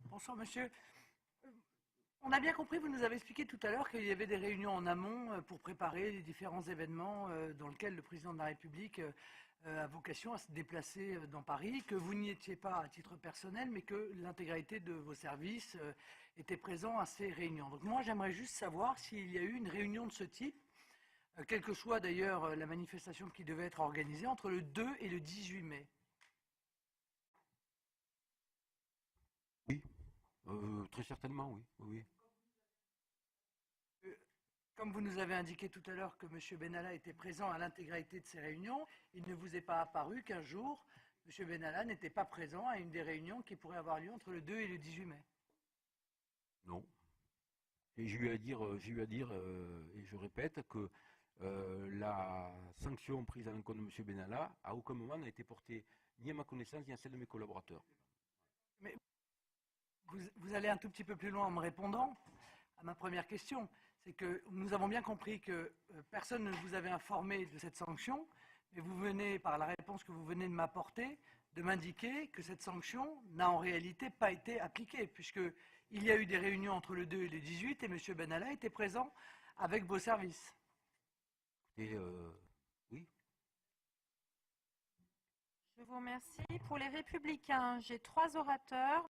Bonsoir, monsieur. On a bien compris, vous nous avez expliqué tout à l'heure qu'il y avait des réunions en amont pour préparer les différents événements dans lesquels le président de la République a vocation à se déplacer dans Paris, que vous n'y étiez pas à titre personnel, mais que l'intégralité de vos services était présent à ces réunions. Donc moi, j'aimerais juste savoir s'il y a eu une réunion de ce type, quelle que soit d'ailleurs la manifestation qui devait être organisée, entre le 2 et le 18 mai. Oui, très certainement, oui. Oui. Euh, Comme vous nous avez indiqué tout à l'heure que M. Benalla était présent à l'intégralité de ces réunions, il ne vous est pas apparu qu'un jour, M. Benalla n'était pas présent à une des réunions qui pourrait avoir lieu entre le 2 et le 18 mai. Non. Et j'ai eu à dire, et je répète, que la sanction prise à l'encontre de M. Benalla, à aucun moment n'a été portée ni à ma connaissance ni à celle de mes collaborateurs. Mais vous allez un tout petit peu plus loin en me répondant à ma première question. C'est que nous avons bien compris que personne ne vous avait informé de cette sanction, mais vous venez, par la réponse que vous venez de m'apporter, de m'indiquer que cette sanction n'a en réalité pas été appliquée, puisqu'il y a eu des réunions entre le 2 et le 18 et M. Benalla était présent avec vos services. Et oui. Je vous remercie. Pour les Républicains, j'ai 3 orateurs.